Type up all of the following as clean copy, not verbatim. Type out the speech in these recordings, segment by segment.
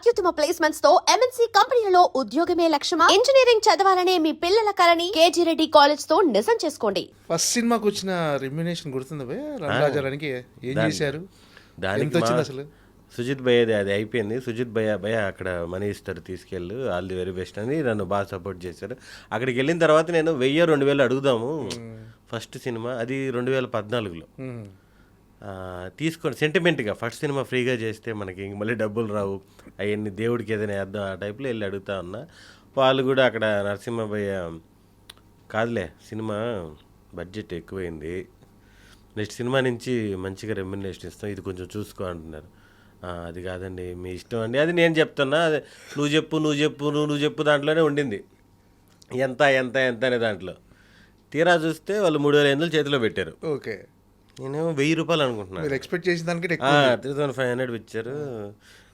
అత్యుత్తమ ప్లేస్మెంట్స్ తో ఎంఎన్సీ కంపెనీలలో ఉద్యోగమే లక్ష్యమా? ఇంజనీరింగ్ చదవాలనే మీ పిల్లల కలని కేజీ రెడ్డి కాలేజ్ తో నిజం చేసుకోండి. ఫస్ట్ సినిమాకి వచ్చిన రెమ్యునేషన్ గుర్తుందా భయ్య? రంగరాజానికి ఏం చేశారు? ఎంత వచ్చింది అసలు? సుజిత్ భయ్యది అది అయిపోయింది. సుజిత్ భయ్య అక్కడ మనీ ఇస్తారు, తీసుకెళ్ళు, ఆల్ ది వెరీ బెస్ట్ అని నన్ను బాగా సపోర్ట్ చేశారు. అక్కడికి వెళ్ళిన తర్వాత నేను 1000-2000 అడుగుదాము ఫస్ట్ సినిమా, అది 2014లో తీసుకొని సెంటిమెంట్గా ఫస్ట్ సినిమా ఫ్రీగా చేస్తే మనకి మళ్ళీ డబ్బులు రావు, అవన్నీ దేవుడికి ఏదైనా వేద్దాం ఆ టైప్లో వెళ్ళి అడుగుతా ఉన్నా. వాళ్ళు కూడా అక్కడ నరసింహ భయ్య కాదులే సినిమా బడ్జెట్ ఎక్కువైంది, నెక్స్ట్ సినిమా నుంచి మంచిగా రెమ్యునరేషన్ ఇస్తాం, ఇది కొంచెం చూసుకో అంటున్నారు. అది కాదండి మీ ఇష్టం అండి, అది నేను చెప్తున్నా, నువ్వు చెప్పు దాంట్లోనే ఉండింది ఎంత ఎంత ఎంత అనే దాంట్లో. తీరా చూస్తే వాళ్ళు 3500 చేతిలో పెట్టారు. ఓకే, నేనేమో 1000 రూపాయలు అనుకుంటున్నాను. మీరు ఎక్స్పెక్ట్ చేసిన దానికి 3500 ఇచ్చారు.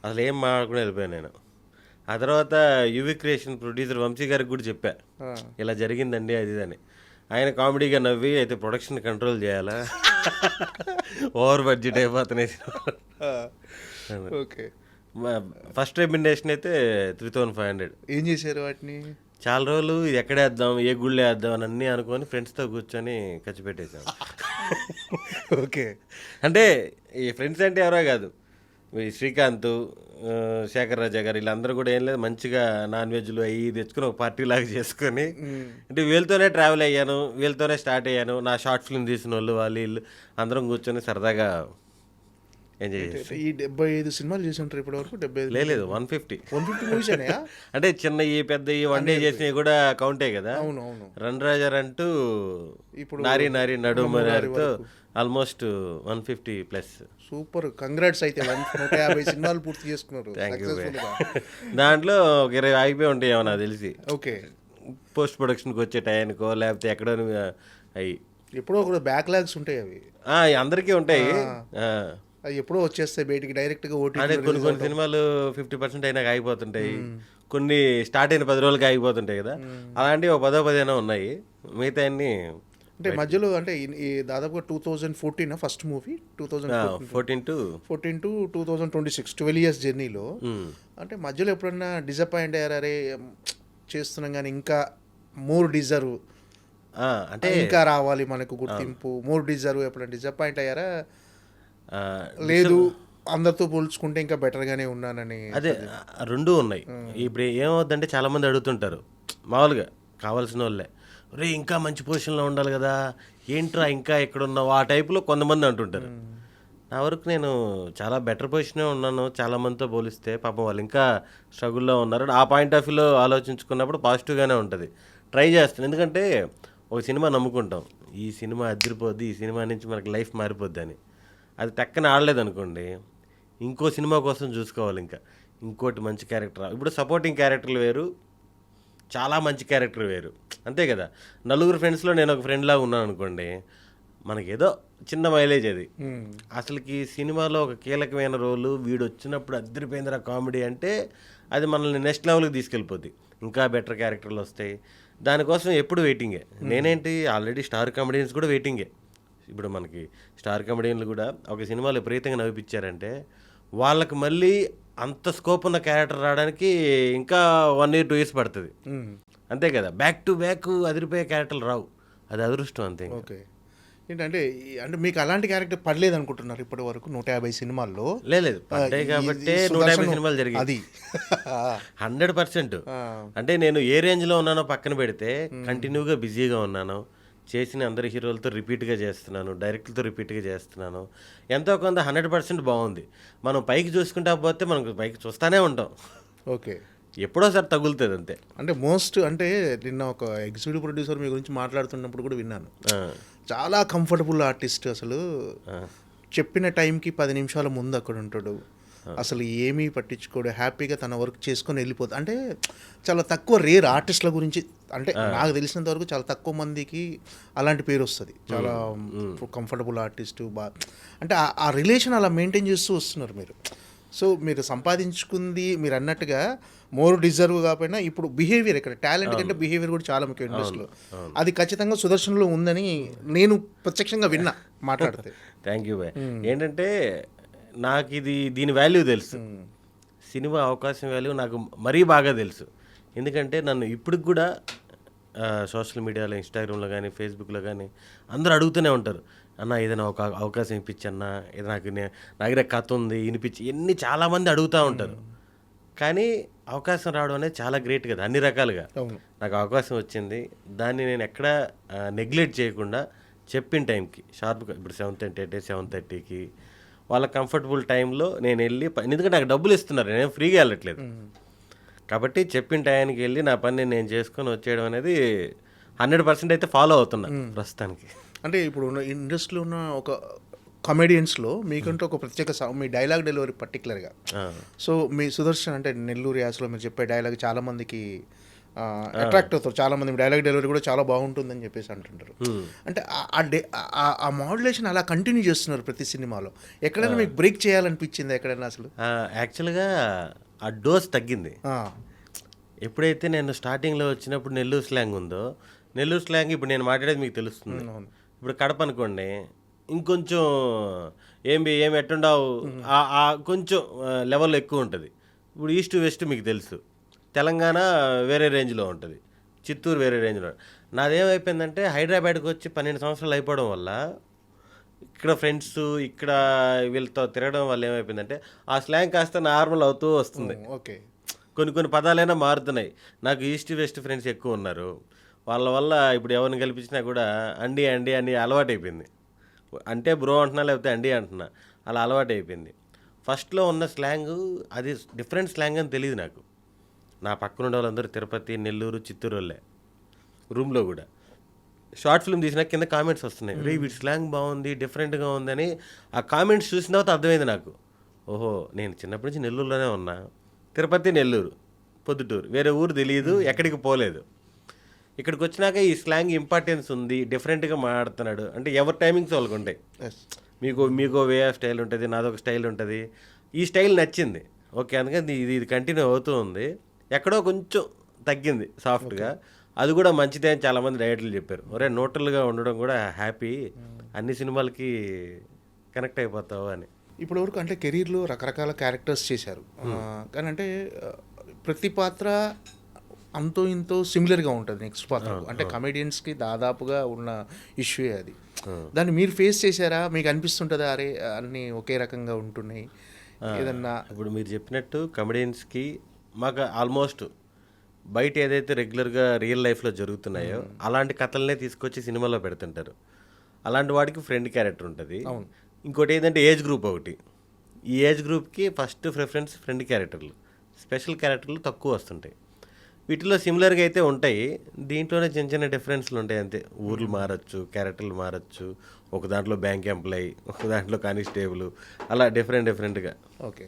అసలు ఏం మాట్లాడుకుని వెళ్ళిపోయాను నేను. ఆ తర్వాత యువి క్రియేషన్ ప్రొడ్యూసర్ వంశీ గారికి కూడా చెప్పా ఇలా జరిగిందండి అది అని. ఆయన కామెడీగా నవ్వి అయితే ప్రొడక్షన్ కంట్రోల్ చేయాలా, ఓవర్ బడ్జెట్ అయిపోతున్నాయి. ఓకే, ఫస్ట్ రెమ్యునరేషన్ అయితే 3500. ఏం చేశారు వాటిని? చాలా రోజులు ఇది ఎక్కడ వేద్దాం, ఏ గుళ్ళో వేద్దాం అని అన్నీ అనుకొని ఫ్రెండ్స్తో కూర్చొని ఖర్చు పెట్టేశాం. ఓకే, అంటే ఈ ఫ్రెండ్స్ అంటే ఎవరో కాదు, ఈ శ్రీకాంత్, శేఖర్ రాజా గారు, వీళ్ళందరూ కూడా ఏం లేదు మంచిగా నాన్ వెజ్లు అవి తెచ్చుకొని ఒక పార్టీ లాగా చేసుకొని, అంటే వీళ్ళతోనే ట్రావెల్ అయ్యాను, వీళ్ళతోనే స్టార్ట్ అయ్యాను. నా షార్ట్ ఫిల్మ్ తీసిన వాళ్ళు వీళ్ళు అందరం కూర్చొని సరదాగా ఎంజాయ్ చేసి. ఈ 75 సినిమాలు చేసి ఉంటారు ఇప్పటి వరకు? 75 లేదు 150 మూవీస్ అయినాయా? అంటే చిన్న ఈ పెద్ద ఈ వన్ డే చేసినవి కూడా కౌంటే కదా. అవును అవును. రణరాజర్ అంటూ ఇప్పుడు నారీ నడుమరితో ఆల్మోస్ట్ 150+. Super, congrats. అయితే 150 సినిమాలు పూర్తి చేసుకున్నారు. దాంట్లో ఒక 20 ఆగిపోయి ఉంటాయి ఏమో నాకు తెలిసి. ఓకే, పోస్ట్ ప్రొడక్షన్కి వచ్చే టైంకో లేకపోతే ఎక్కడో అవి ఎప్పుడో కూడా బ్యాక్లాగ్స్ ఉంటాయి. అవి అందరికీ ఉంటాయి. అవి ఎప్పుడో వచ్చేస్తాయి బయటికి డైరెక్ట్గా. అంటే కొన్ని సినిమాలు 50% అయినాక ఆగిపోతుంటాయి, కొన్ని స్టార్ట్ అయిన 10 రోజులకి ఆగిపోతుంటాయి కదా. అలాంటివి ఒక 10-15 ఉన్నాయి, మిగతా అన్ని అంటే మధ్యలో. అంటే ఈ దాదాపుగా 2014 ఫస్ట్ మూవీ, 2014 to 2026 12 years జర్నీలో. అంటే మధ్యలో ఎప్పుడన్నా డిసప్పాయింట్ అయ్యారా? అరే చేస్తున్నాం కానీ ఇంకా మోర్ డిజర్వ్, అంటే ఇంకా రావాలి మనకు గుర్తింపు, మోర్ డిజర్వ్, ఎప్పుడన్నా డిసప్పాయింట్ అయ్యారా? లేదు అందరితో పోల్చుకుంటే ఇంకా బెటర్గానే ఉన్నానని. అదే రెండూ ఉన్నాయి. ఇప్పుడు ఏమవుద్దంటే చాలామంది అడుగుతుంటారు మామూలుగా కావాల్సిన వాళ్ళే, రే ఇంకా మంచి పొజిషన్లో ఉండాలి కదా, ఏంట్రా ఇంకా ఎక్కడున్నావు ఆ టైప్లో కొంతమంది అంటుంటారు. నా వరకు నేను చాలా బెటర్ పొజిషనే ఉన్నాను చాలామందితో పోలిస్తే. పాపం వాళ్ళు ఇంకా స్ట్రగుల్లో ఉన్నారు. ఆ పాయింట్ ఆఫ్ వ్యూలో ఆలోచించుకున్నప్పుడు పాజిటివ్గానే ఉంటుంది. ట్రై చేస్తాను, ఎందుకంటే ఒక సినిమా నమ్ముకుంటాం, ఈ సినిమా అదిరిపోద్ది, ఈ సినిమా నుంచి మనకి లైఫ్ మారిపోద్ది అని. అది టక్కన ఆడలేదనుకోండి, ఇంకో సినిమా కోసం చూసుకోవాలి, ఇంకా ఇంకోటి మంచి క్యారెక్టర్. ఇప్పుడు సపోర్టింగ్ క్యారెక్టర్లు వేరు, చాలా మంచి క్యారెక్టర్ వేరు, అంతే కదా. నలుగురు ఫ్రెండ్స్లో నేను ఒక ఫ్రెండ్ లాగా ఉన్నాను అనుకోండి, మనకేదో చిన్న మైలేజ్ అది. అసలుకి సినిమాలో ఒక కీలకమైన రోలు వీడు వచ్చినప్పుడు అద్దరిపోయిందిరా కామెడీ అంటే అది మనల్ని నెక్స్ట్ లెవెల్కి తీసుకెళ్ళిపోద్ది. ఇంకా బెటర్ క్యారెక్టర్లు వస్తాయి, దానికోసం ఎప్పుడు వెయిటింగే. నేనేంటి ఆల్రెడీ స్టార్ కామెడియన్స్ కూడా వెయిటింగే. ఇప్పుడు మనకి స్టార్ కామెడియన్లు కూడా ఒక సినిమాలో విపరీతంగా నవ్విపించారంటే వాళ్ళకి మళ్ళీ అంత స్కోప్ ఉన్న క్యారెక్టర్ రావడానికి ఇంకా 1 year 2 years పడుతుంది, అంతే కదా. బ్యాక్ టు బ్యాక్ అదిరిపోయే క్యారెక్టర్లు రావు, అది అదృష్టం అంతే. ఓకే, ఏంటంటే అంటే మీకు అలాంటి క్యారెక్టర్ పడలేదు అనుకుంటున్నారు ఇప్పటి వరకు 150 సినిమాల్లో? లేదు పడ్డాయి కాబట్టి 150 సినిమాలు జరిగాయి, అది 100%. అంటే నేను ఏ రేంజ్లో ఉన్నానో పక్కన పెడితే కంటిన్యూగా బిజీగా ఉన్నాను, చేసిన అందరి హీరోలతో రిపీట్గా చేస్తున్నాను, డైరెక్టర్తో రిపీట్గా చేస్తున్నాను, ఎంతో కొంత 100% బాగుంది. మనం పైకి చూసుకుంటా పోతే మనం పైకి చూస్తూనే ఉంటాం. ఓకే, ఎప్పుడోసారి తగులుతుంది అంతే. అంటే అంటే నిన్న ఒక ఎగ్జిక్యూటివ్ ప్రొడ్యూసర్ మీ గురించి మాట్లాడుతున్నప్పుడు కూడా విన్నాను, చాలా కంఫర్టబుల్ ఆర్టిస్ట్, అసలు చెప్పిన టైంకి 10 నిమిషాల ముందు అక్కడ ఉంటాడు, అసలు ఏమీ పట్టించుకోడు, హ్యాపీగా తన వర్క్ చేసుకొని వెళ్ళిపోతుంది. అంటే చాలా తక్కువ రేర్ ఆర్టిస్టుల గురించి, అంటే నాకు తెలిసినంత వరకు చాలా తక్కువ మందికి అలాంటి పేరు వస్తుంది, చాలా కంఫర్టబుల్ ఆర్టిస్టు. అంటే ఆ రిలేషన్ అలా మెయింటైన్ చేస్తూ వస్తున్నారు మీరు. సో మీరు సంపాదించుకుంది మీరు అన్నట్టుగా మోర్ డిజర్వ్ కాకపోయినా ఇప్పుడు బిహేవియర్, ఇక్కడ టాలెంట్ కంటే బిహేవియర్ కూడా చాలా ముఖ్యం ఇండస్ట్రీలో. అది ఖచ్చితంగా సుదర్శన్లో ఉందని నేను ప్రత్యక్షంగా విన్నా మాట్లాడితే. Thank you bye. ఏంటంటే నాకు దీని వాల్యూ తెలుసు. సినిమా అవకాశం వాల్యూ నాకు మరీ బాగా తెలుసు. ఎందుకంటే నన్ను ఇప్పటికి కూడా సోషల్ మీడియాలో, ఇన్స్టాగ్రామ్లో కానీ, ఫేస్బుక్లో కానీ అందరూ అడుగుతూనే ఉంటారు, అన్న ఏదైనా ఒక అవకాశం ఇప్పించన్నా, ఇది నాకు నా దగ్గర కథ ఉంది వినిపించి, ఇవన్నీ చాలామంది అడుగుతూ ఉంటారు. కానీ అవకాశం రావడం అనేది చాలా గ్రేట్ కదా, అన్ని రకాలుగా. అవును. నాకు అవకాశం వచ్చింది, దాన్ని నేను ఎక్కడా నెగ్లెక్ట్ చేయకుండా చెప్పిన టైంకి షార్ప్గా, ఇప్పుడు 7:30 అంటే 7:30కి వాళ్ళ కంఫర్టబుల్ టైంలో నేను వెళ్ళి ఎందుకంటే నాకు డబ్బులు ఇస్తున్నారు, నేను ఫ్రీగా వెళ్ళట్లేదు. కాబట్టి చెప్పిన టైంకి వెళ్ళి నా పని నేను చేసుకొని వచ్చేయడం అనేది 100% అయితే ఫాలో అవుతున్నా ప్రస్తుతానికి. అంటే ఇప్పుడు ఉన్న ఇండస్ట్రీలో ఉన్న ఒక కమెడియన్స్లో మీకంటూ ఒక ప్రత్యేక మీ డైలాగ్ డెలివరీ పర్టికులర్గా. సో మీ సుదర్శన్ అంటే నెల్లూరు యాసలో మీరు చెప్పే డైలాగ్ చాలామందికి అట్రాక్ట్ అవుతారు. చాలామంది మీ డైలాగ్ డెలివరీ కూడా చాలా బాగుంటుందని చెప్పేసి అంటుంటారు. అంటే ఆ మాడ్యులేషన్ అలా కంటిన్యూ చేస్తున్నారు ప్రతి సినిమాలో. ఎక్కడైనా మీకు బ్రేక్ చేయాలనిపించింది ఎక్కడైనా అసలు? యాక్చువల్గా ఆ డోస్ తగ్గింది. ఎప్పుడైతే నేను స్టార్టింగ్లో వచ్చినప్పుడు నెల్లూరు స్లాంగ్ ఉందో, నెల్లూరు స్లాంగ్ ఇప్పుడు నేను మాట్లాడేది మీకు తెలుస్తుంది. ఇప్పుడు కడప అనుకోండి, ఇంకొంచెం ఏమి ఎట్టుండవు, కొంచెం లెవెల్ ఎక్కువ ఉంటుంది. ఇప్పుడు ఈస్ట్ వెస్ట్ మీకు తెలుసు, తెలంగాణ వేరే రేంజ్లో ఉంటుంది, చిత్తూరు వేరే రేంజ్లో. నాదేమైపోయిందంటే హైదరాబాద్కి వచ్చి 12 సంవత్సరాలు అయిపోవడం వల్ల, ఇక్కడ ఫ్రెండ్స్ ఇక్కడ వీళ్ళతో తిరగడం వల్ల ఏమైపోయిందంటే ఆ స్లాంగ్ కాస్త నార్మల్ అవుతూ వస్తుంది. ఓకే, కొన్ని పదాలైనా మారుతున్నాయి. నాకు ఈస్ట్ వెస్ట్ ఫ్రెండ్స్ ఎక్కువ ఉన్నారు, వాళ్ళ వల్ల ఇప్పుడు ఎవరిని కల్పించినా కూడా అండి అని అలవాటు అయిపోయింది. అంటే బ్రో అంటున్నా, లేకపోతే అండి అంటున్నా, అలా అలవాటు అయిపోయింది. ఫస్ట్లో ఉన్న స్లాంగ్ అది డిఫరెంట్ స్లాంగ్ అని తెలియదు నాకు. నా పక్కన ఉండే వాళ్ళందరూ తిరుపతి, నెల్లూరు, చిత్తూరు వాళ్ళే. రూమ్లో కూడా షార్ట్ ఫిల్మ్ తీసినా కింద కామెంట్స్ వస్తున్నాయి, రే వీడి స్లాంగ్ బాగుంది, డిఫరెంట్గా ఉందని. ఆ కామెంట్స్ చూసిన తర్వాత అర్థమైంది నాకు, ఓహో నేను చిన్నప్పటి నుంచి నెల్లూరులోనే ఉన్నా, తిరుపతి, నెల్లూరు, పొద్దుటూరు, వేరే ఊరు తెలియదు, ఎక్కడికి పోలేదు. ఇక్కడికి వచ్చినాక ఈ స్లాంగ్ ఇంపార్టెన్స్ ఉంది, డిఫరెంట్గా మాట్లాడుతున్నాడు అంటే ఎవరి టైమింగ్స్ వాళ్ళకు ఉంటాయి. మీకు వే ఆఫ్ స్టైల్ ఉంటుంది, నాదొక స్టైల్ ఉంటుంది. ఈ స్టైల్ నచ్చింది, ఓకే, అందుకని ఇది కంటిన్యూ అవుతూ ఉంది. ఎక్కడో కొంచెం తగ్గింది సాఫ్ట్గా, అది కూడా మంచిదే అని చాలామంది డైరెక్టర్లు చెప్పారు. ఒరే న్యూట్రల్గా ఉండడం కూడా హ్యాపీ, అన్ని సినిమాలకి కనెక్ట్ అయిపోతావు అని. ఇప్పటి వరకు అంటే కెరీర్లో రకరకాల క్యారెక్టర్స్ చేశారు. కానీ అంటే ప్రతి పాత్ర అంతో ఇంతో సిమిలర్గా ఉంటుంది నెక్స్ట్ పాత్ర. అంటే కమెడియన్స్కి దాదాపుగా ఉన్న ఇష్యూ అది. దాన్ని మీరు ఫేస్ చేశారా? మీకు అనిపిస్తుంటుందా అరే అన్నీ ఒకే రకంగా ఉంటున్నాయి ఏదన్నా? ఇప్పుడు మీరు చెప్పినట్టు కమెడియన్స్కి మాకు ఆల్మోస్ట్ బయట ఏదైతే రెగ్యులర్గా రియల్ లైఫ్లో జరుగుతున్నాయో అలాంటి కథలనే తీసుకొచ్చి సినిమాలో పెడుతుంటారు. అలాంటి వాడికి ఫ్రెండ్ క్యారెక్టర్ ఉంటుంది. ఇంకోటి ఏంటంటే ఏజ్ గ్రూప్ ఒకటి. ఈ ఏజ్ గ్రూప్కి ఫస్ట్ ప్రిఫరెన్స్ ఫ్రెండ్ క్యారెక్టర్లు, స్పెషల్ క్యారెక్టర్లు తక్కువ వస్తుంటాయి. వీటిలో సిమిలర్గా అయితే ఉంటాయి, దీంట్లోనే చిన్న డిఫరెన్స్లు ఉంటాయి అంతే. ఊర్లు మారచ్చు, క్యారెక్టర్లు మారచ్చు, ఒక దాంట్లో బ్యాంక్ ఎంప్లాయీ, ఒక దాంట్లో కానిస్టేబుల్, అలా డిఫరెంట్గా. ఓకే.